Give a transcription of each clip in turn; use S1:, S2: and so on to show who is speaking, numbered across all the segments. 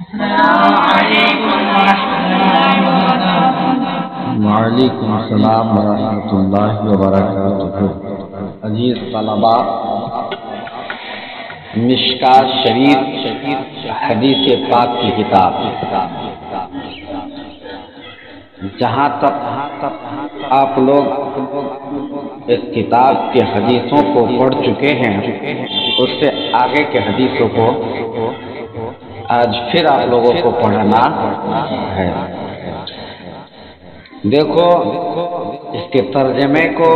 S1: السلام علیکم ورحمۃ اللہ وبرکاتہ۔
S2: وعلیکم السلام ورحمۃ اللہ وبرکاتہ۔ عزیز طلباء، مشکات شریف حدیث پاک کی کتاب، جہاں تک آپ لوگ اس کتاب کے حدیثوں کو پڑھ چکے ہیں، اس سے آگے کے حدیثوں کو آج پھر آپ لوگوں کو پڑھنا ہے۔ دیکھو اس کے ترجمے کو،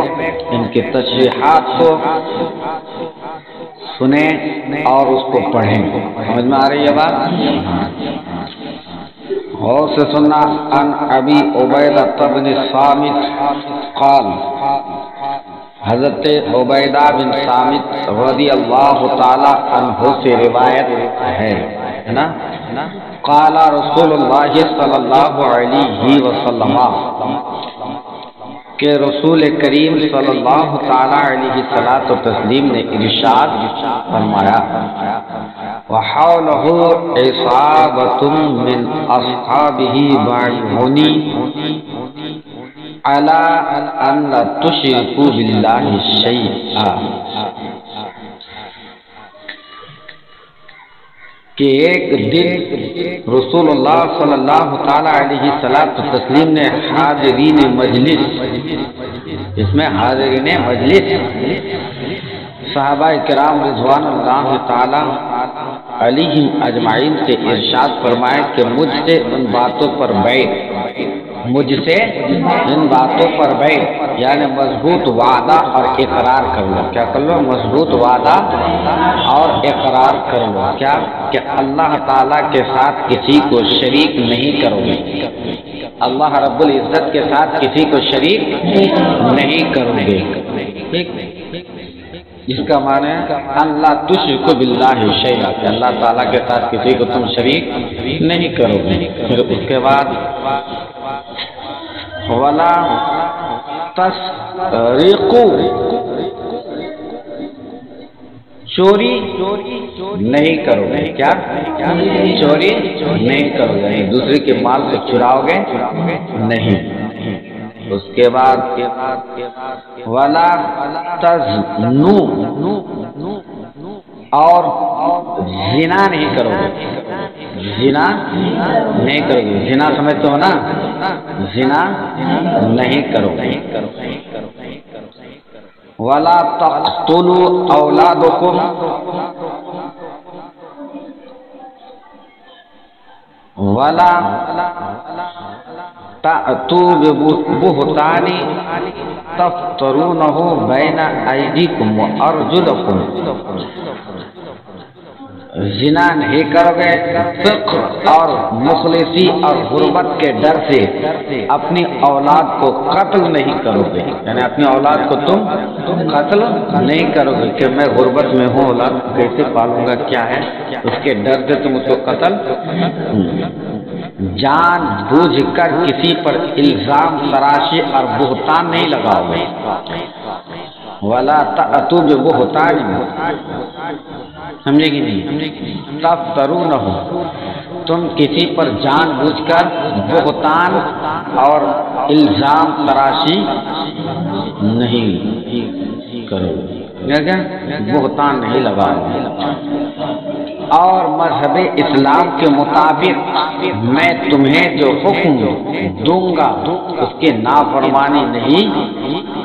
S2: ان کی تشریحات کو سنیں اور اس کو پڑھیں۔ سمجھ میں آ رہی ہے بات؟ اور سے سننا۔ عن ابی عبیدہ بن صامت قال، حضرت عبیدہ بن صامت رضی اللہ تعالی عنہ سے روایت ہے نا، قال رسول اللہ صلی اللہ علیہ وسلم، کہ رسول کریم صلی اللہ تعالی علیہ صلاۃ و تسلیم نے ارشاد فرمایا، وحولہ عصابۃ من اصحابہ باعثونی علی ان لا تشرکوا باللہ شیئا، کہ ایک دن رسول اللہ صلی اللہ تعالی علیہ صلاۃ و تسلیم نے حاضرین مجلس، اس میں حاضرین مجلس صحابہ کرام رضوان اللہ تعالی علیہم اجمعین سے ارشاد فرمائے کہ مجھ سے ان باتوں پر بیٹھ، مجھ سے ان باتوں پر بیٹھ، یعنی مضبوط وعدہ اور اقرار کر لو۔ کیا کر لو؟ مضبوط وعدہ اور اقرار کر لو۔ کیا؟ کہ اللہ تعالیٰ کے ساتھ کسی کو شریک نہیں کرو گے، اللہ رب العزت کے ساتھ کسی کو شریک نہیں کرو گے۔ جس کا معنی ہے اللہ تشرکوا باللہ شیئا، کہ اللہ تعالیٰ کے ساتھ کسی کو تم شریک نہیں کرو گے۔ پھر اس کے بعد ولا تسرقوا، چوری نہیں کرو گے۔ کیا؟ چوری نہیں کرو گے، دوسرے کے مال کو چراؤ گے نہیں۔ اس کے بعد ولا تزنوا، اور زنا نہیں کرو گے، زنا نہیں کرو گے۔ زنا سمجھتے ہو نا؟ زنا نہیں کرو گے۔ ولا تقتلوا اولادکم، ولا تأتوا ببہتان تفترونہ بین ایدیکم وارجلکم، زنا نہیں کرو گے، فقر اور مخلصی اور غربت کے ڈر سے اپنی اولاد کو قتل نہیں کرو گے، یعنی اپنی اولاد کو تم قتل نہیں کرو گے کہ میں غربت میں ہوں، اولاد کیسے پالوں گا، کیا ہے، اس کے ڈر سے تم اس کو قتل۔ جان بوجھ کر کسی پر الزام تراشی اور بہتان نہیں لگاؤ گے۔ ولا تأتوا ببہتان، سمجھے گی نہیں؟ تفترونہ، تم کسی پر جان بوجھ کر بہتان اور الزام تراشی نہیں کرو، بہتان نہیں لگاؤ۔ اور مذہب اسلام کے مطابق میں تمہیں جو حکم دوں گا اس کی نافرمانی نہیں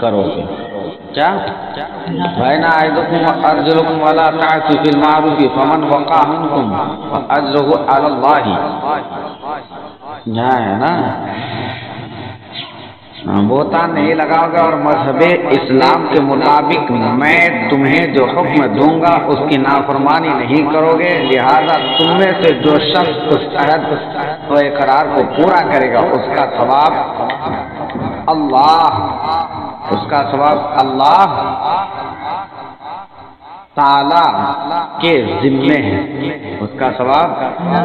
S2: کرو گے۔ کیا؟ بین ایدیکم وارجلکم ولا تعصوا فی المعروف فمن وقع منکم فاجرہ علی اللہ، یہاں ہے نا، بہتان نہیں لگاؤ گے، اور مذہب اسلام کے مطابق میں تمہیں جو حکم دوں گا اس کی نافرمانی نہیں کرو گے، لہذا تم میں سے جو شخص اس عہد و اقرار کو پورا کرے گا اس کا ثواب اللہ، اس کا ثواب اللہ تعالی کے ذمے ہے، اس کا ثواب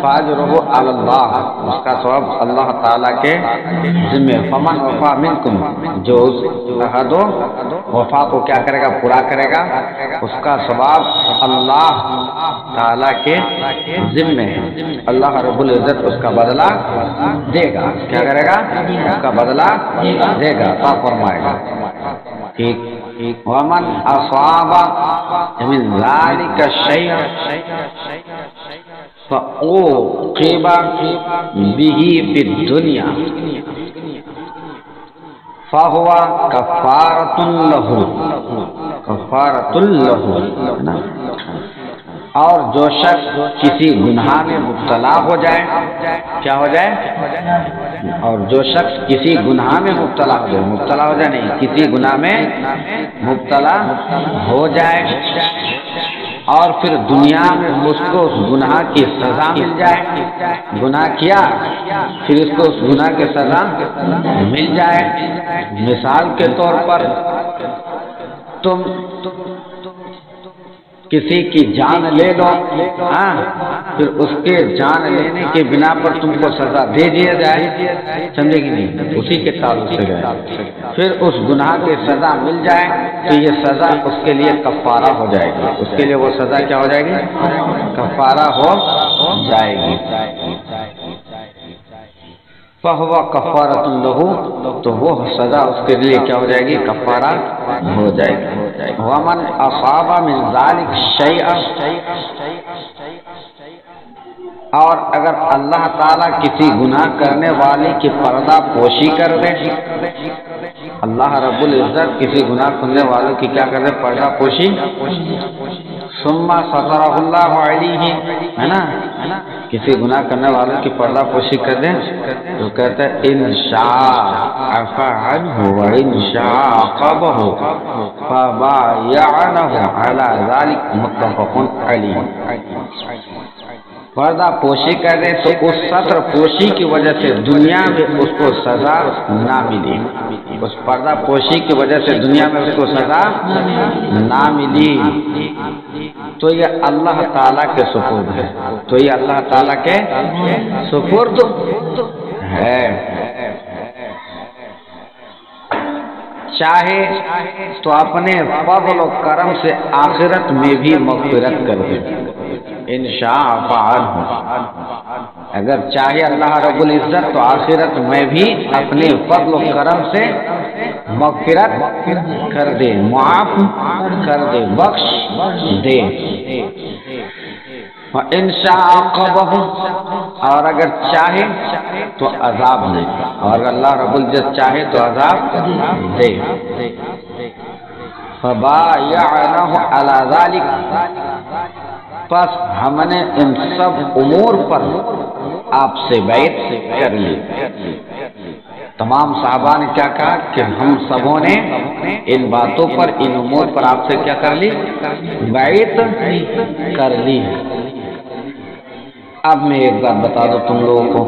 S2: فاجرہ علی اللہ، اس کا ثواب اللہ تعالی کے ذمے۔ فمن وفا منکم، جو اس عہد و وفا کو کیا کرے گا؟ پورا کرے گا، اس کا ثواب اللہ تعالی کے ذمے ہے۔ اللہ رب العزت اس کا بدلہ دے گا، کیا کرے گا؟ اس کا بدلہ دے گا، عطا فرمائے گا۔ ٹھیک۔ ومن اصاب من ذلك شيئا فعوقب به في الدنيا فهو كفارة له، كفارة له۔ اور جو شخص کسی گناہ میں مبتلا ہو جائے، کیا ہو جائے؟ اور جو شخص کسی گناہ میں مبتلا ہو جائے، مبتلا ہو جائے نہیں، کسی گناہ میں مبتلا ہو جائے اور پھر دنیا میں اس کو اس گناہ کی سزا مل جائے، گناہ کیا پھر اس کو اس گناہ کی سزا مل جائے۔ مثال کے طور پر تم کسی کی جان لے لو، ہاں، پھر اس کے جان لینے کے بنا پر تم کو سزا دے دیا جائے، سمجھے کہ نہیں؟ اسی کے تعلق سے گئے، پھر اس گناہ کی سزا مل جائے تو یہ سزا اس کے لیے کفارہ ہو جائے گی، اس کے لیے وہ سزا کیا ہو جائے گی؟ کفارہ ہو جائے گی۔ فَهُوَ كَفَّارَةٌ لَهُ، تو وہ سزا اس کے لیے کیا ہو جائے گی؟ کفارہ ہو جائے گی۔ وَمَنْ أَصَابَ مِنْ ذَلِكَ شَيْئًا، اور اگر اللہ تعالیٰ کسی گناہ کرنے والے کی پردہ پوشی کر دے، اللہ رب العزت کسی گناہ کرنے والوں کی کیا کر دے؟ پردہ پوشی۔ ثم سترہ اللہ علیہ، ہے نا، کسی گناہ کرنے والوں کی پردہ پوشی کر دیں تو کہتا ہے ان شاء عفا عنہ وان شاء عاقبہ فبايعنہ علی ذلک متفق علیہ۔ پردہ پوشی کر دیں تو اس ستر پوشی کی وجہ سے دنیا میں اس کو سزا نہ ملی، اس پردہ پوشی کی وجہ سے دنیا میں اس کو سزا نہ ملی، تو یہ اللہ تعالیٰ کے سپرد ہے، تو یہ اللہ تعالیٰ کے سپرد ہے۔ چاہے تو اپنے فضل و کرم سے آخرت میں بھی مغفرت کر دے، انشاء فعل، اگر چاہے اللہ رب العزت تو آخرت میں بھی اپنے فضل و کرم سے مغفرت کر دے، معاف کر دے، بخش دے۔ وَإِنْشَاءَ عَاقَبَهُ، اور اگر چاہے تو عذاب دے، اور اللہ رب العزت چاہے تو عذاب دے۔ فَبَايَعْنَهُ عَلَى ذَلِكَ، پس ہم نے ان سب امور پر آپ سے بیعت کر لی۔ تمام صحابہ نے کیا کہا کہ ہم سبوں نے ان باتوں پر، ان امور پر آپ سے کیا کر لی؟ بیعت کر لی۔ اب میں ایک بات بتا دوں تم لوگوں کو،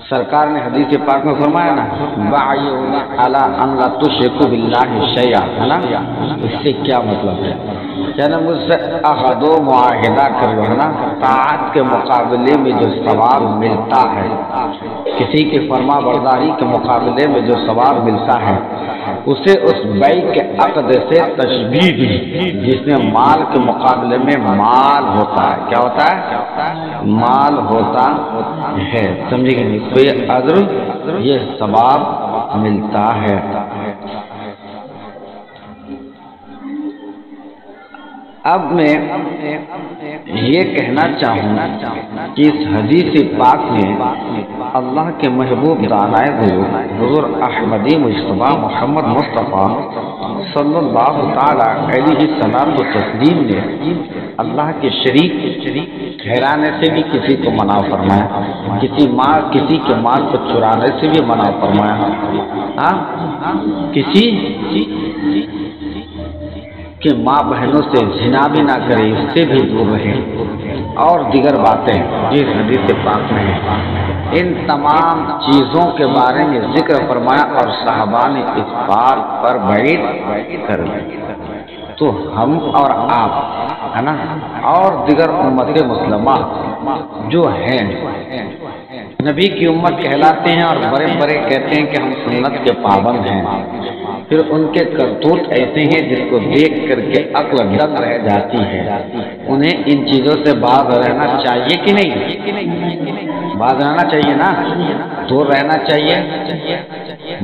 S2: سرکار نے حدیث پاک میں فرمایا نا بَعْيُونَ عَلَىٰ أَنْ لَا تُشْرِكُوا بِاللَّهِ شَيْئًا، ہے نا، اس سے کیا مطلب ہے؟ یعنی مجھ سے عہد و معاہدہ کر لو، ہے نا، طاعت کے مقابلے میں جو ثواب ملتا ہے، کسی کی فرما برداری کے مقابلے میں جو ثواب ملتا ہے، اسے اس بیع کے عقد سے تشبیہ دی جس میں مال کے مقابلے میں مال ہوتا ہے، کیا ہوتا ہے؟ مال ہوتا ہے، سمجھے گی نہیں؟ تو یہ اجر، یہ ثواب ملتا ہے۔ اب میں یہ کہنا چاہوں کہ اس حدیث پاک میں اللہ کے محبوب دانائے حضور احمدی مجتبیٰ محمد مصطفیٰ صلی اللہ تعالی علیہ السلام و تسلیم نے اللہ کے شریک ٹھہرانے سے بھی کسی کو منع فرمایا، کسی کے مال کو چرانے سے بھی منع فرمایا، کسی کہ ماں بہنوں سے زنا بھی نہ کرے، اس سے بھی دور رہے، اور دیگر باتیں جس حدیث پاک میں ہیں، ان تمام چیزوں کے بارے میں ذکر فرمایا اور صحابہ نے اس بات پر بیعت کر لی۔ تو ہم اور آپ ہے نا اور دیگر امت مسلمہ جو ہیں نبی کی امت کہلاتے ہیں اور بڑے بڑے کہتے ہیں کہ ہم سنت کے پابند ہیں، پھر ان کے کرتوت ایسے ہیں جس کو دیکھ کر کے عقل دنگ رہ جاتی ہے۔ انہیں ان چیزوں سے باز رہنا چاہیے کہ نہیں؟ باز رہنا چاہیے نا، دور رہنا چاہیے،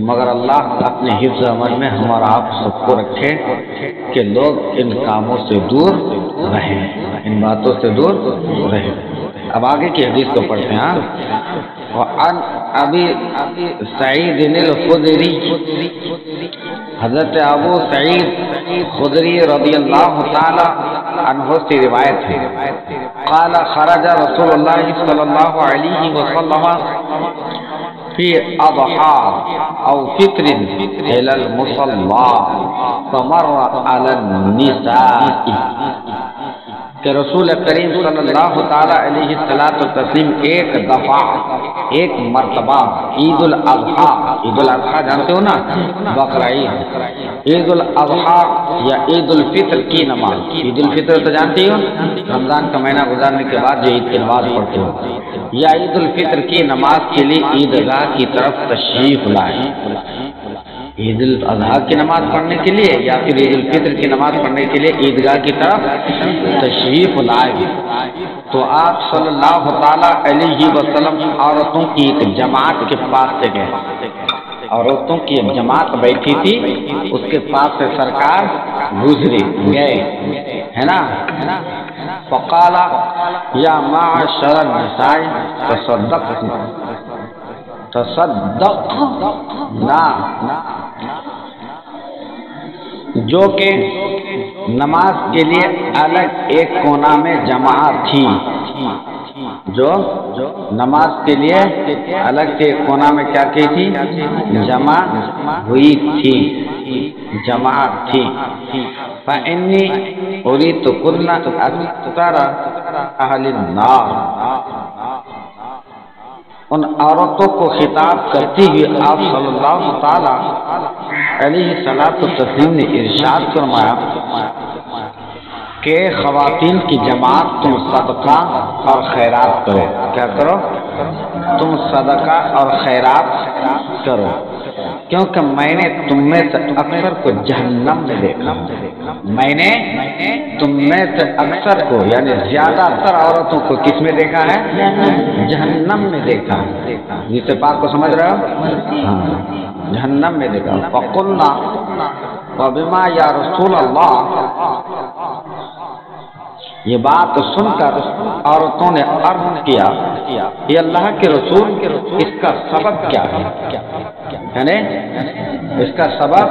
S2: مگر اللہ اپنے حفظ عمل میں ہم اور آپ سب کو رکھے کہ لوگ ان کاموں سے دور رہیں، ان باتوں سے دور رہیں۔ اب آگے کی حدیث کو پڑھتے ہیں۔ وعن ابی سعید الخدری، حضرت ابو سعید خدری رضی اللہ تعالی عنہ سے روایت ہے، قال خرج رسول اللہ صلی اللہ علیہ وسلم فی اضحى او فطر الى المصلى فمر على النساء، کہ رسول کریم صلی اللہ تعالی علیہ وسلم ایک دفعہ ایک مرتبہ عید الاضحیٰ، عید الاضحیٰ جانتے ہو نا، بقرہ عید، عید الاضحیٰ یا عید الفطر کی نماز، عید الفطر تو جانتی ہو رمضان کا مہینہ گزارنے کے بعد جو عید کی نماز پڑھتے ہو، یا عید الفطر کی نماز کے لیے عیدگاہ کی طرف تشریف لائے، عید الاضحیٰ کی نماز پڑھنے کے لیے یا پھر عید الفطر کی نماز پڑھنے کے لیے عیدگاہ کی طرف تشریف لائے، تو آپ صلی اللہ تعالی علیہ وسلم عورتوں کی ایک جماعت کے پاس سے گئے، عورتوں کی ایک جماعت بیٹھی تھی، اس کے پاس سے سرکار گزرے گئے ہے نا، فقال یا معشر النساء تصدقنا، جو کہ نماز کے لیے الگ ایک کونا میں جمع تھی، جو نماز کے لیے الگ سے ایک کونا میں کیا کی تھی؟ جمع ہوئی تھی، جمع تھی۔ فإنی أُرِيتُكُنَّ أَكْثَرَ أَهْلِ النَّارِ، ان عورتوں کو خطاب کرتی ہوئی آپ صلی اللہ تعالی علیہ وسلم نے ارشاد فرمایا کہ خواتین کی جماعت تم صدقہ اور خیرات کرو، کیا کرو؟ تم صدقہ اور خیرات کرو، کیونکہ میں نے تم میں سے اکثر کو جہنم میں دیکھا، میں نے تم میں سے اکثر کو یعنی زیادہ تر عورتوں کو کس میں دیکھا ہے؟ جہنم میں دیکھا، جس سے پاک کو سمجھ رہے ہو؟ ہاں، جہنم میں دیکھا۔ فقلنا وبما یا رسول اللہ، یہ بات سن کر عورتوں نے عرض کیا یہ اللہ کے رسول، اس کا سبب کیا ہے؟ یعنی اس کا سبب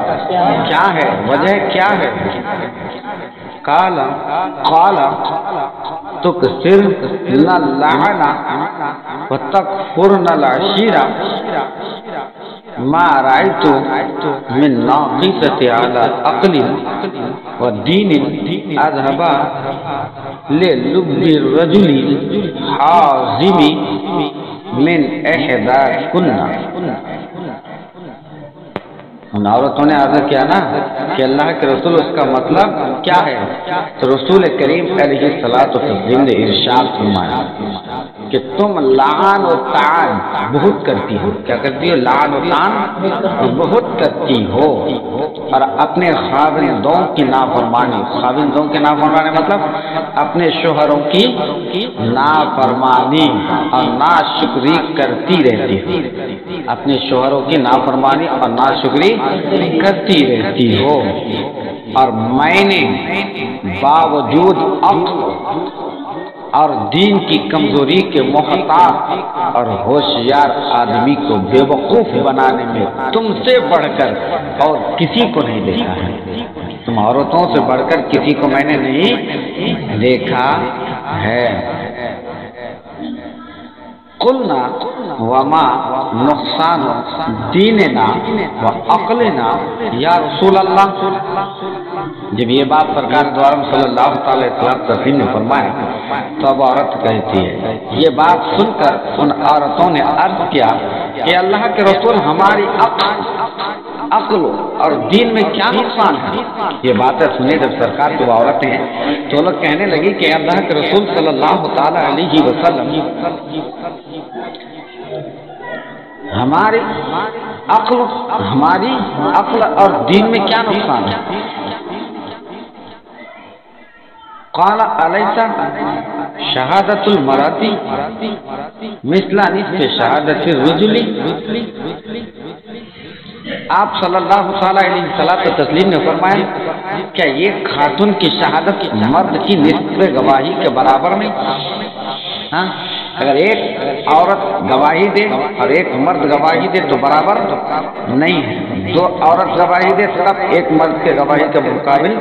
S2: کیا ہے، وجہ کیا ہے؟ قال تکثرن اللعن وتکفرن العشیرہ ما رأيت من ناقصة على عقل ودين أذهب للب الرجل حازم من إحداكن۔ ان عورتوں نے عرض کیا نا کہ اللہ کے رسول اس کا مطلب کیا ہے، تو رسول کریم علیہ الصلوۃ والتسلیم نے ارشاد فرمایا کہ تم لعن و طعن بہت کرتی ہو، کیا کرتی ہو؟ لعن و طعن بہت کرتی ہو، اور اپنے خاوندوں کی نافرمانی، خاوندوں کی نافرمانی مطلب اپنے شوہروں کی نافرمانی اور ناشکری کرتی رہتی ہو، اپنے شوہروں کی نافرمانی اور ناشکری کرتی رہتی ہو، اور میں نے باوجود عقل اور دین کی کمزوری کے محتاط اور ہوشیار آدمی کو بے وقوف بنانے میں تم سے بڑھ کر اور کسی کو نہیں دیکھا ہے، تم عورتوں سے بڑھ کر کسی کو میں نے نہیں دیکھا ہے۔ قلنا وما نقصان دیننا و عقلنا یا رسول اللہ، جب یہ بات سرکار دوارم صلی اللہ تعالی وسلم نے فرمایا تو اب عورت کہتی ہے، یہ بات سن کر ان عورتوں نے عرض کیا کہ اللہ کے رسول ہماری عقل عقل اور دین میں کیا نقصان ہے؟ یہ باتیں سنی جب سرکار کی عورتیں تو لوگ کہنے لگی کہ اللہ کے رسول صلی اللہ تعالی علیہ وسلم ہماری عقل اور دین میں کیا نقصان ہے؟ قال علیس شہادت المرأتی مثل نصف شہادت الرجل، آپ صلی اللہ تعالی علیہ وسلم نے فرمایا کیا یہ خاتون کی شہادت مرد کی نصف گواہی کے برابر نہیں؟ ہاں، اگر ایک عورت گواہی دے اور ایک مرد گواہی دے تو برابر نہیں ہے، دو عورت گواہی دے تب ایک مرد کے گواہی کے مقابل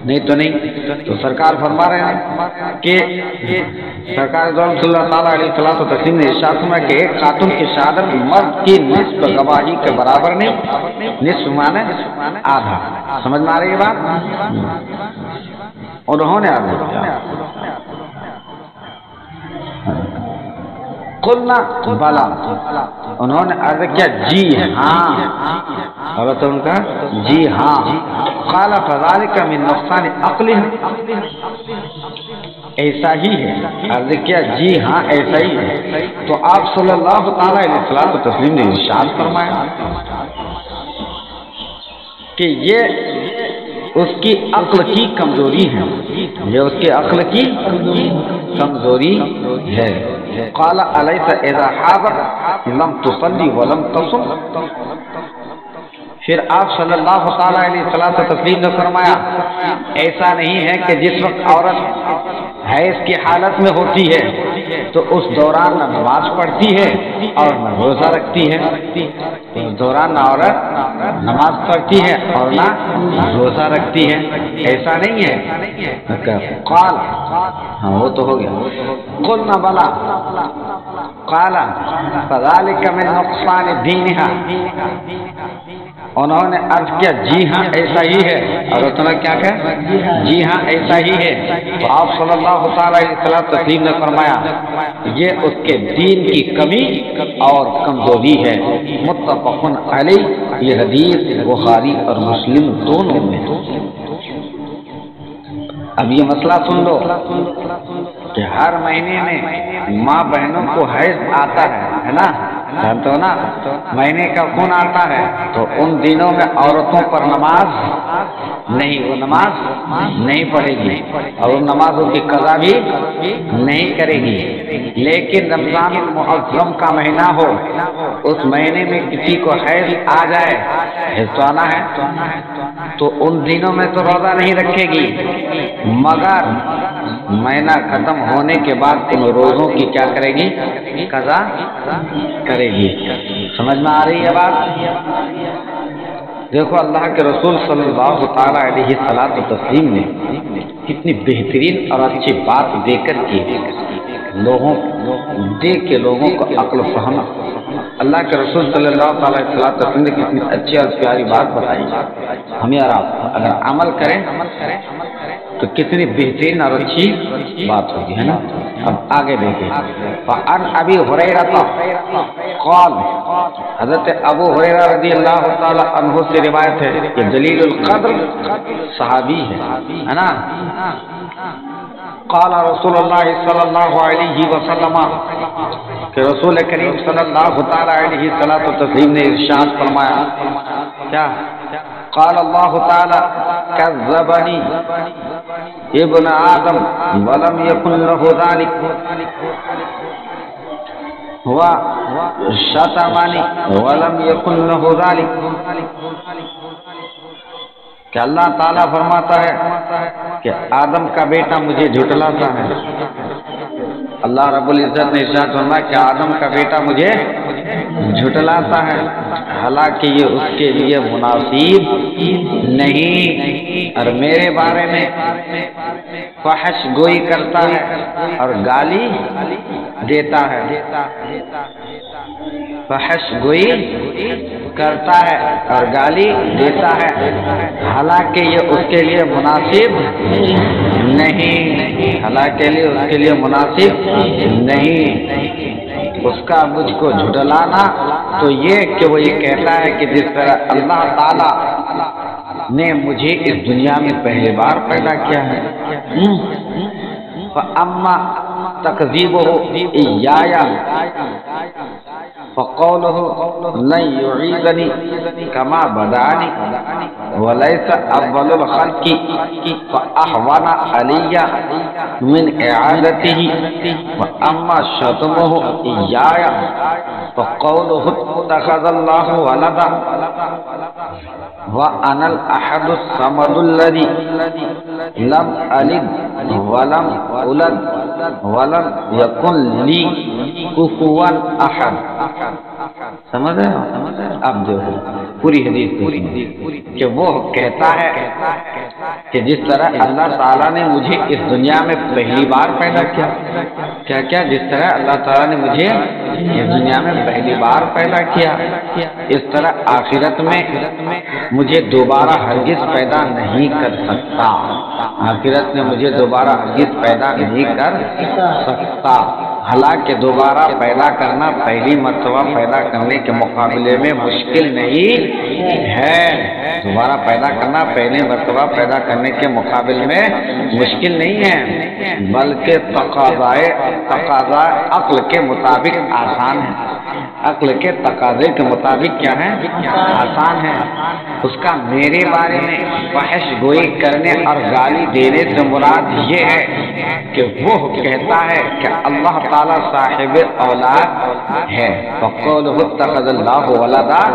S2: نہیں تو نہیں۔ تو سرکار فرما رہے ہیں کہ سرکار صلی اللہ تعالیٰ علیہ وسلم نے ارشاد فرمایا کہ ایک خاتون کی شہادت مرد کی نصف گواہی کے برابر نہیں، نصف مانے آدھا، سمجھ میں آ رہی ہے بات؟ انہوں نے قلنا بلا، انہوں نے عرض کیا جی ہاں، حضرت ان کا جی ہاں۔ قال فذلك من نقصان عقل، ایسا ہی ہے، عرض کیا جی ہاں ایسا ہی ہے۔ تو آپ صلی اللہ تعالی علیہ وسلم نے ارشاد فرمایا کہ یہ اس کی عقل کی کمزوری ہے، یہ اس کی عقل کی کمزوری ہے۔ قال الیس اذا حاضت لم تصلی ولم تصم، پھر آپ صلی اللہ تعالی علیہ وسلم نے فرمایا ایسا نہیں ہے کہ جس وقت عورت حیض کی حالت میں ہوتی ہے تو اس دوران نہ نماز پڑھتی ہے اور نہ روزہ رکھتی ہے، اس دوران نہ عورت نماز پڑھتی ہے اور نہ روزہ رکھتی ہے، ایسا نہیں ہے۔ قال، ہاں وہ تو ہو گیا، قلنا بلا، قال فذلك من نقصان دینها، انہوں نے عرض کیا جی ہاں ایسا ہی ہے، اور انہوں نے کیا کہا جی ہاں ایسا ہی ہے۔ تو آپ صلی اللہ تعالی علیہ وسلم نے فرمایا یہ اس کے دین کی کمی اور کمزوری ہے۔ متفق علیہ، یہ حدیث بخاری اور مسلم دونوں میں۔ اب یہ مسئلہ سن لو کہ ہر مہینے میں ماں بہنوں کو حیض آتا ہے نا، جانتے ہو نا، مہینے کا خون آتا ہے تو ان دنوں میں عورتوں پر نماز نہیں، وہ نماز نہیں پڑھے گی اور ان نمازوں کی قضا بھی نہیں کرے گی۔ لیکن رمضان المعظم کا مہینہ ہو، اس مہینے میں کسی کو حیض آ جائے، حیض تو آنا ہے، تو ان دنوں میں تو روزہ نہیں رکھے گی، مگر مہینہ ختم ہونے کے بعد ان روزوں کی کیا کرے گی؟ قضا کرے گی۔ سمجھ میں آ رہی ہے بات؟ دیکھو اللہ کے رسول صلی اللہ تعالی علیہ وسلم نے کتنی بہترین اور اچھی بات دے کر کی، لوگوں کو عقل و فہم، اللہ کے رسول صلی اللہ تعالی علیہ وسلم نے کتنی اچھی اور پیاری بات بتائی۔ ہمیں اور آپ اگر عمل کریں تو کتنی بہترین اور اچھی بات ہوگی، ہے نا۔ اب آگے دیکھیں، فعن ابی ہریرہ قال، حضرت ابو ہریرہ رضی اللہ تعالی عنہ سے روایت ہے کہ جلیل القدر صحابی ہے نا۔ قال رسول اللہ صلی اللہ علیہ وسلم، کہ رسول کریم صلی اللہ تعالی علیہ وسلم نے ارشاد فرمایا کیا؟ قال اللہ تعالی کذبنی ابن آدم ولم یکن له ذلک وشتمنی ولم یکن له ذلک، کہ اللہ تعالیٰ فرماتا ہے کہ آدم کا بیٹا مجھے جھٹلاتا ہے۔ اللہ رب العزت نے ارشاد فرمایا کہ آدم کا بیٹا مجھے جھٹلاتا ہے، حالانکہ یہ اس کے لیے مناسب نہیں، اور میرے بارے میں فحش گوئی کرتا ہے اور گالی دیتا ہے، فحش گوئی کرتا ہے اور گالی دیتا ہے، حالانکہ یہ اس کے لیے مناسب نہیں، حالانکہ اس کے لیے مناسب نہیں۔ اس کا مجھ کو جھٹلانا تو یہ کہ وہ یہ کہتا ہے کہ جس طرح اللہ تعالی نے مجھے اس دنیا میں پہلی بار پیدا کیا ہے. فَأَمَّا تَكْذِيبُهُ إِيَّايَ فَقَوْلُهُ لَن يُعِيدَنِي كَمَا بَدَأَنِي وَلَيْسَ أَوَّلُ الْخَلْقِ فَأَهْوَنَ عَلَيَّ مِنْ إِعَادَتِهِ. وَأَمَّا شَتْمُهُ إِيَّايَ فَقَوْلُهُ اتَّخَذَ اللَّهُ وَلَدًا وَأَنَا الْأَحَدُ الصَّمَدُ الَّذِي لَمْ أَلِدْ وَلَمْ أُولَدْ وَلَمْ يَكُنْ لِي كُفُوًا أَحَدٌ. سمجھ رہے ہو؟ اب جو ہے پوری حدیث کہ وہ کہتا ہے کہ جس طرح اللہ تعالیٰ نے مجھے اس دنیا میں پہلی بار پیدا کیا، کیا جس طرح اللہ تعالیٰ نے مجھے اس دنیا میں پہلی بار پیدا کیا، اس طرح آخرت میں مجھے دوبارہ ہرگز پیدا نہیں کر سکتا. آخرت میں مجھے دوبارہ ہرگز پیدا نہیں کر سکتا. حالانکہ دوبارہ پیدا کرنا پہلی مرتبہ پیدا کرنے کے مقابلے میں مشکل نہیں ہے. دوبارہ پیدا کرنا پہلی مرتبہ پیدا کرنے کے مقابلے میں مشکل نہیں ہے، بلکہ تقاضا عقل کے مطابق آسان ہے. عقل کے تقاضے کے مطابق کیا ہے؟ آسان ہے. اس کا میرے بارے میں فحش گوئی کرنے اور گالی دینے سے مراد یہ ہے کہ وہ کہتا ہے کہ اللہ تعالیٰ صاحب اولاد ہے. فَقَوْلُهُ اتَّخَذَ اللَّهُ وَلَدًا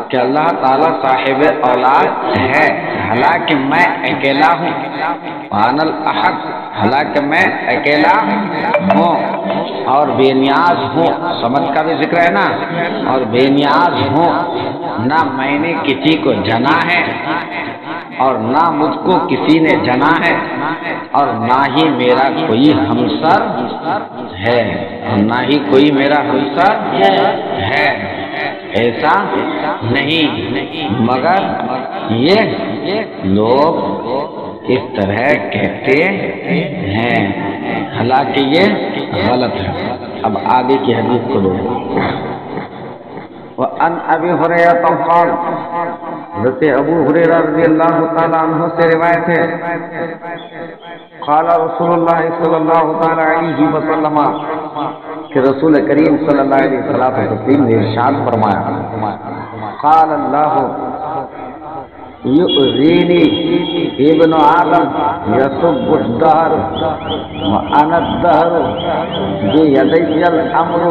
S2: کہ اللہ تعالیٰ صاحب اولاد ہے، حالانکہ میں اکیلا ہوں. وَأَنَا الْأَحَدُ حالانکہ میں اکیلا ہوں اور بے نیاز ہوں. سمجھ کا بھی ذکر ہے نا، اور بے نیاز ہوں. نہ میں نے کسی کو جنا ہے اور نہ مجھ کو کسی نے جنا ہے، اور نہ ہی میرا کوئی ہمسر ہے، اور نہ ہی کوئی میرا ہمسر ہے. ایسا نہیں، مگر یہ لوگ اس طرح کہتے ہیں، حالانکہ یہ غلط ہے. اب آگے کی حدیث کو دیکھو. وَأَنْ أَبِي هُرَيْرَةَ قَالَ حضرت ابو ہریرہ رضی اللہ تعالیٰ عنہ سے روایت ہے، قال رسول اللہ صلی اللہ تعالیٰ علیہ وسلم کہ رسول کریم صلی اللہ علیہ وسلم نے ارشاد فرمایا، قال اللہ یؤذینی ابن آدم یسب الدہر وانا الدہر بیدی الامر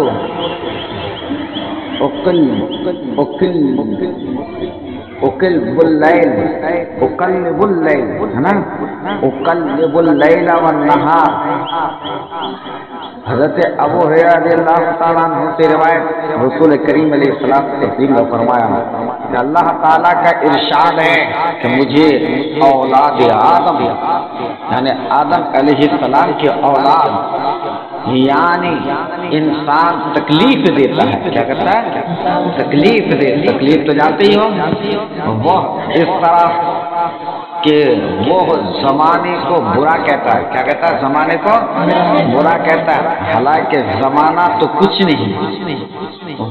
S2: اقلب اللیل ہے نا، اقلب اللیل والنہار. حضرت ابو ہریرہ رضی اللہ تعالیٰ عنہ سے روایت رسول کریم علیہ السلام نے فرمایا کہ اللہ تعالیٰ کا ارشاد ہے کہ مجھے اولاد آدم یعنی آدم علیہ السلام کی اولاد یعنی انسان تکلیف دیتا ہے. کیا کرتا ہے؟ تکلیف تو جانتے ہی ہو. وہ اس طرح کہ وہ زمانے کو برا کہتا ہے. کیا کہتا ہے؟ زمانے کو برا کہتا ہے، حالانکہ زمانہ تو کچھ نہیں،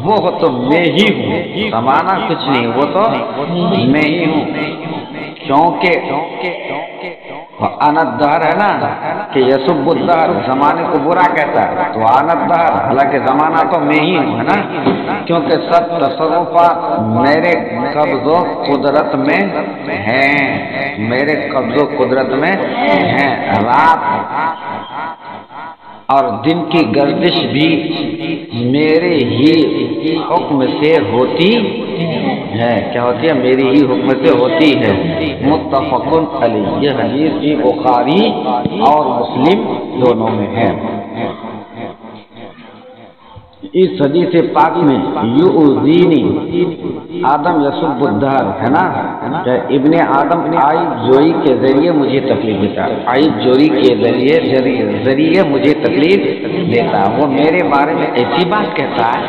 S2: وہ تو میں ہی ہوں. زمانہ کچھ نہیں، وہ تو میں ہی ہوں. کیونکہ انا الدہر ہے نا کہ یسب الدہر زمانے کو برا کہتا ہے، تو انا الدہر حالانکہ زمانہ تو میں ہی ہوں، ہے نا. کیونکہ سب تصرفات میرے قبض و قدرت میں ہیں، میرے قبض و قدرت میں ہیں. رات اور دن کی گردش بھی میرے ہی حکم سے ہوتی ہے. کیا ہوتی ہے؟ میری ہی حکم سے ہوتی ہے. متفق علیہ. یہ حدیث بخاری اور مسلم دونوں میں ہے. اس حدیث پاک میں یؤذینی آدم یسب الدہر ہے نا، کہ ابن آدم عیب جوئی کے ذریعے مجھے تکلیف دیتا ہے. عیب جوئی کے ذریعے مجھے تکلیف دیتا ہے. وہ میرے بارے میں ایسی بات کہتا ہے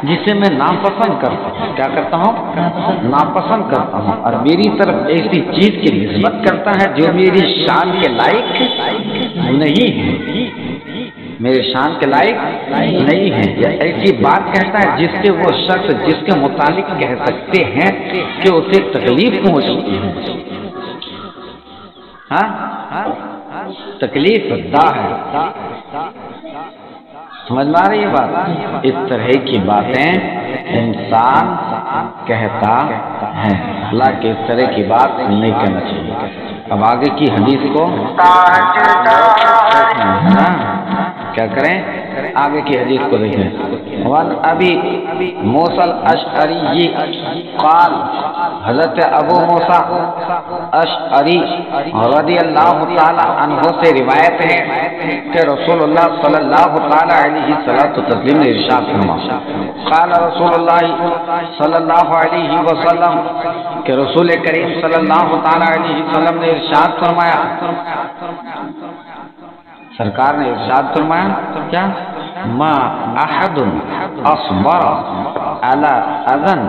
S2: جسے میں ناپسند کرتا ہوں. کیا کرتا ہوں؟ ناپسند کرتا ہوں. اور میری طرف ایسی چیز کی نسبت کرتا ہے جو میری شان کے لائق نہیں ہے. میرے شان کے لائق نہیں ہے. یا ایسی بات کہتا ہے جس کے وہ شخص جس کے متعلق کہہ سکتے ہیں کہ اسے تکلیف پہنچتی ہے. ہاں تکلیف دہ ہے. سمجھ میں آ رہی ہے بات؟ اس طرح کی باتیں انسان کہتا ہے. اللہ کے اس طرح کی بات نہیں کہنا چاہیے. اب آگے کی حدیث کو کیا کریں؟ آگے کی حدیث کو دیکھیں. وان ابی موسیٰ الاشعری قال، حضرت ابو موسیٰ اشعری رضی اللہ تعالی عنہ سے روایت ہے کہ رسول اللہ صلی اللہ تعالی علیہ وسلم نے ارشاد فرمایا، قال رسول اللہ صلی اللہ علیہ وسلم کہ رسول کریم صلی اللہ تعالی علیہ وسلم نے ارشاد فرمایا، سرکار نے ارشاد فرمایا کیا؟ ما احد اصبر على اذن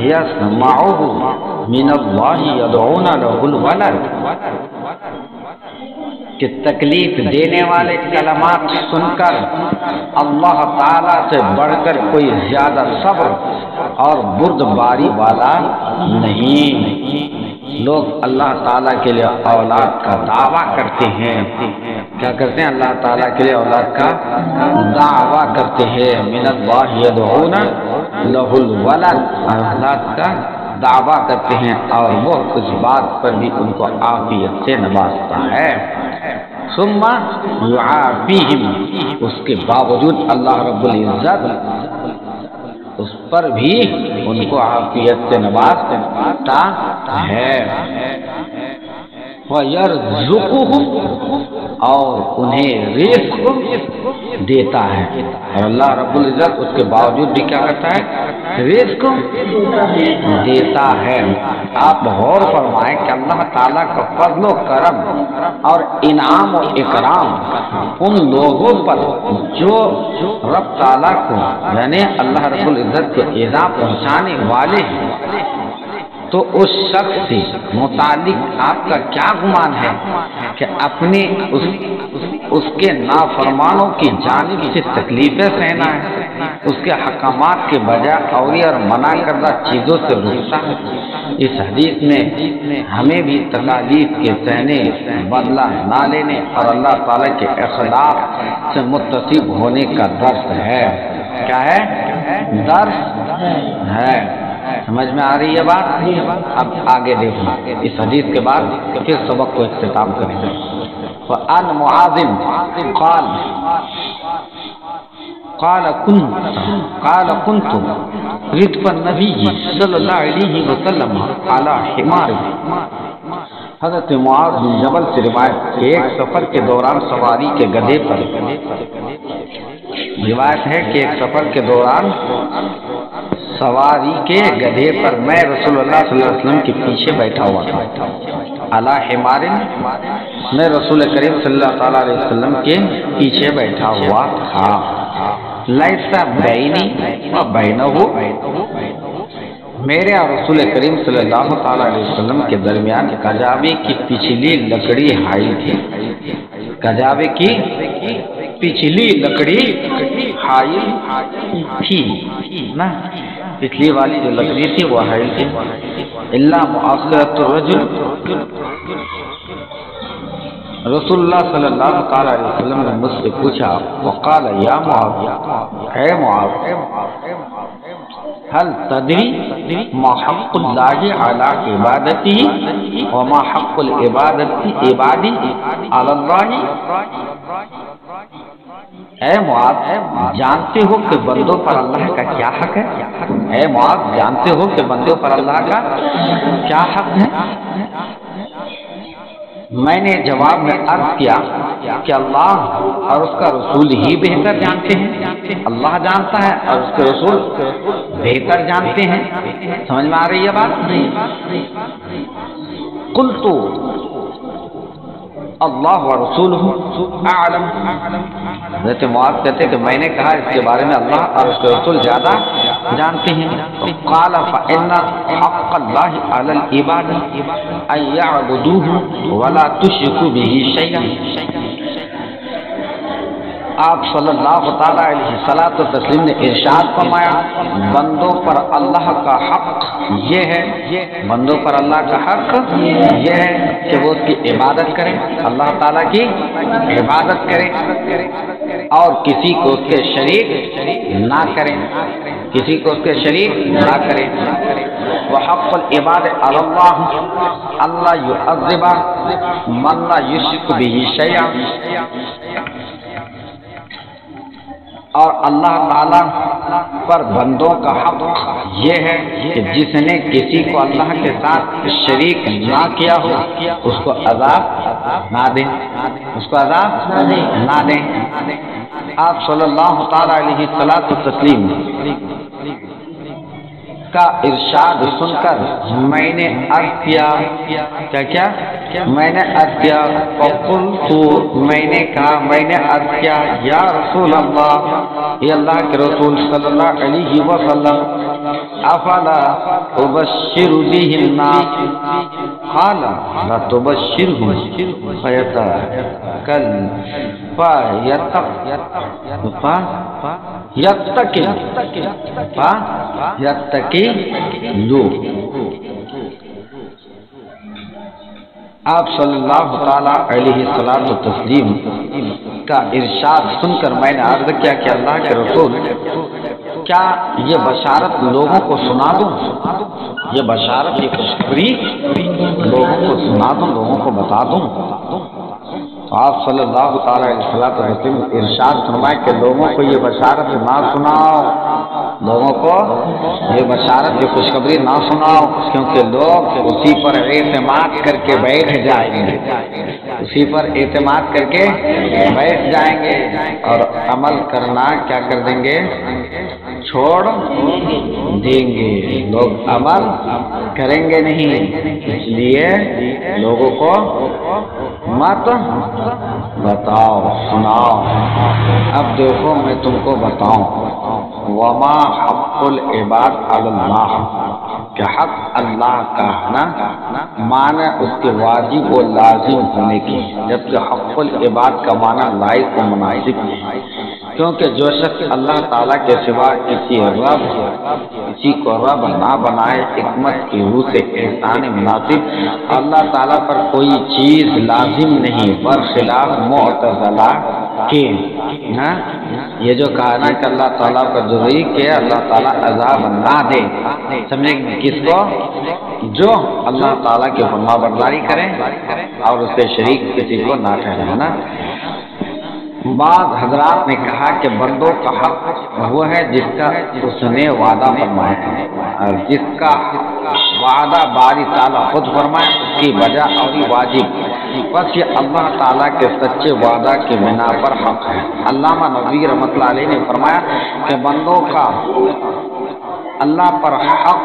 S2: يسمعه من الله يدعون له الولد، کہ تکلیف دینے والے کلمات سن کر اللہ تعالیٰ سے بڑھ کر کوئی زیادہ صبر اور بردباری والا نہیں. لوگ اللہ تعالیٰ کے لیے اولاد کا دعویٰ کرتے ہیں. کیا کرتے ہیں؟ اللہ تعالیٰ کے لیے اولاد کا دعویٰ کرتے ہیں. من اللہ یدعون لہ الولد، اولاد کا دعویٰ کرتے ہیں اور وہ کچھ بات پر بھی ان کو عافیت سے نوازتا ہے. ثم یعافیہم، اس کے باوجود اللہ رب العزت اس پر بھی ان کو عافیت سے نوازتا ہے. وَيَرْزُقُهُمْ، اور انہیں رزق دیتا ہے. اور اللہ رب العزت اس کے باوجود بھی کیا کرتا ہے؟ رزق دیتا ہے. آپ غور فرمائیں کہ اللہ تعالیٰ کا فضل و کرم اور انعام و اکرام ان لوگوں پر جو رب تعالیٰ کو یعنی اللہ رب العزت کو ایذا پہنچانے والے ہیں، تو اس شخص سے متعلق آپ کا کیا گمان ہے کہ اپنے اس کے نافرمانوں کی جانب سے تکلیفیں سہنا ہے، اس کے حکامات کے بجائے اوری اور منع کردہ چیزوں سے رکتا ہے. اس حدیث میں ہمیں بھی تکالیف کے سہنے، بدلہ نہ لینے اور اللہ تعالیٰ کے اخلاق سے متصف ہونے کا درس ہے. کیا ہے؟ درس ہے. سمجھ میں آ رہی ہے بات؟ اب آگے دیکھیں. اس حدیث کے بعد پھر سبق کو اختتام کریں گے. وعن معاذ قال كنت ردف النبي صلی اللہ علیہ وسلم على حمار. حضرت معاذ بن جبل سے روایت، ایک سفر کے دوران سواری کے گدھے پر، روایت ہے کہ ایک سفر کے دوران سواری کے گدھے پر میں رسول اللہ صلی اللہ علیہ وسلم کے پیچھے بیٹھا ہوا تھا. علی حمار، میں رسول کریم صلی اللہ تعالی علیہ وسلم کے پیچھے بیٹھا ہوا تھا. لیس بینی و بینہ، میرے اور رسول کریم صلی اللہ تعالی علیہ وسلم کے درمیان کجاوے کی پچھلی لکڑی حائل تھی. کجاوے کی پچھلی لکڑی حائل تھی نا، پچھلی والی جو لکڑی تھی وہ حائل تھی. الا مؤخرۃ الرجل، رسول اللہ صلی اللہ تعالی علیہ وسلم نے مجھ سے پوچھا، وقال یا معاذ، اے معاذ، هل تدری ما حق اللہ علی عبادتہ وما حق العباد علی اللہ؟ اے معاذ، جانتے ہو کہ بندوں پر اللہ کا کیا حق ہے؟ اے معاذ، جانتے ہو کہ بندوں پر اللہ کا کیا حق ہے؟ میں نے جواب میں عرض کیا کہ اللہ اور اس کا رسول ہی بہتر جانتے ہیں. اللہ جانتا ہے اور اس کے رسول بہتر جانتے ہیں. سمجھ میں آ رہی ہے بات؟ قلت اللہ و رسولہ اعلم. حضرت معاذ کہتے کہ میں نے کہا اس کے بارے میں اللہ اور اس کے رسول زیادہ جانتے ہیں. قال فإن حق اللہ علی العباد ان يعبدوه ولا تشركوا به شيئا. آپ صلی اللہ تعالیٰ علیہ وسلم نے ارشاد فرمایا بندوں پر اللہ کا حق یہ ہے، بندوں پر اللہ کا حق یہ ہے کہ وہ اس کی عبادت کریں، اللہ تعالیٰ کی عبادت کریں اور کسی کو اس کے شریک نہ کریں، کسی کو اس کے شریک نہ کریں۔ وحق العباد علی اللہ اللہ یعذب من لا یشرک به شیئا، اور اللہ تعالیٰ پر بندوں کا حق یہ ہے کہ جس نے کسی کو اللہ کے ساتھ شریک نہ کیا ہو اس کو عذاب نہ دیں، اس کو عذاب نہ دیں۔ آپ صلی اللہ تعالیٰ علیہ وسلم کا ارشاد سن کر میں نے عرض کیا، کیا میں نے عرض کیا فقلت، میں نے کہا، میں نے عرض کیا یا رسول اللہ، یہ اللہ کے رسول صلی اللہ علیہ وسلم، افلا ابشر به الناس، قال لا تبشرهم یتقی، آپ صلی اللہ تعالیٰ علیہ وسلم کا ارشاد سن کر میں نے عرض کیا کہ اللہ کے رسول کیا یہ بشارت لوگوں کو سنا دوں، یہ بشارت یہ خوشخبری لوگوں کو سنا دوں، لوگوں کو بتا دوں؟ تو آپ صلی اللہ تعالیٰ علیہ وسلم ارشاد فرمائے کہ لوگوں کو یہ بشارت نہ سناؤ، لوگوں کو یہ بشارت یہ خوشخبری نہ سناؤ، کیونکہ لوگ اسی پر اعتماد کر کے بیٹھ جائیں گے، اسی پر اعتماد کر کے بیٹھ جائیں گے اور عمل کرنا کیا کر دیں گے، چھوڑ دیں گے، لوگ عمل کریں گے نہیں۔ اس لیے لوگوں کو مت بتاؤ، سناؤ۔ اب دیکھو میں تم کو بتاؤں، وما حق العباد علی اللہ، کہ حق اللہ کا نا معنی اس کے واجب و لازم ہونے کی، جبکہ حق العباد کا معنی لائق و مناسب ہے، کیونکہ جو شخص اللہ تعالیٰ کے سوا کسی کو رب نہ بنائے، حکمت کی روح سے احسان مناسب اللہ تعالیٰ پر کوئی چیز لازم نہیں، برخلاف معتزلہ کے یہ جو کہا نا کہ اللہ تعالیٰ پر ضروری کہ اللہ تعالیٰ عذاب نہ دے، سمجھے کس کو؟ جو اللہ تعالیٰ کی فرما برداری کریں اور اس کے شریک کسی کو نہ ٹھہرائے نا۔ بعض حضرات نے کہا کہ بندوں کا حق وہ ہے جس کا اس نے وعدہ فرمایا ہے، اور جس کا وعدہ باری تعالیٰ خود فرمائے اس کی بجا اور واجب، بس یہ اللہ تعالیٰ کے سچے وعدہ کے بنا پر حق ہے۔ علامہ نووی رحمۃ اللہ علیہ نے فرمایا کہ بندوں کا اللہ پر حق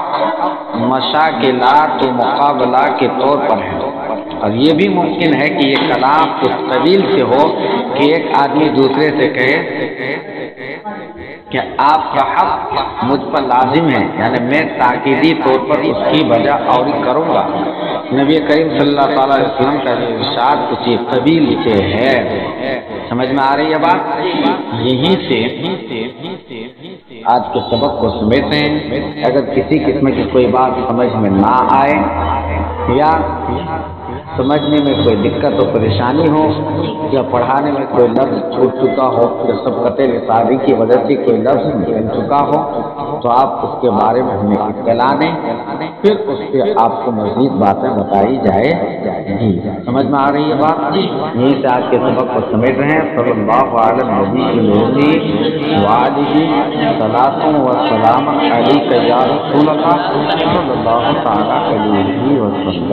S2: مشاکلات و مقابلہ کے طور پر ہے، اور یہ بھی ممکن ہے کہ یہ کلام اس قبیل سے ہو کہ ایک آدمی دوسرے سے کہے کہ آپ کا حق مجھ پر لازم ہے، یعنی میں تاکیدی طور پر اس کی بجا آوری کروں گا۔ نبی کریم صلی اللہ تعالیٰ علیہ وسلم کا ارشاد اسی قبیل سے ہے۔ سمجھ میں آ رہی ہے بات؟ یہیں سے آج کے سبق کو سمیٹتے ہیں۔ اگر کسی قسم کی کوئی بات سمجھ میں نہ آئے یا سمجھنے میں کوئی دقت و پریشانی ہو یا پڑھانے میں کوئی لفظ چھوٹ چکا ہو یا سبقت لسانی کی وجہ سے کوئی لفظ نکل چکا ہو تو آپ اس کے بارے میں ہمیں اطلاع دیں، پھر اس پہ آپ کو مزید باتیں بتائی جائے گی۔ سمجھ میں آ رہی ہے بات؟ یہیں سے آج کے سبق کو سمیٹ رہے ہیں۔ صلی اللہ علیہ نبی وآلہ صلاۃ و سلام علیک یا رسول اللہ صلی اللہ تعالیٰ علیہ وسلم۔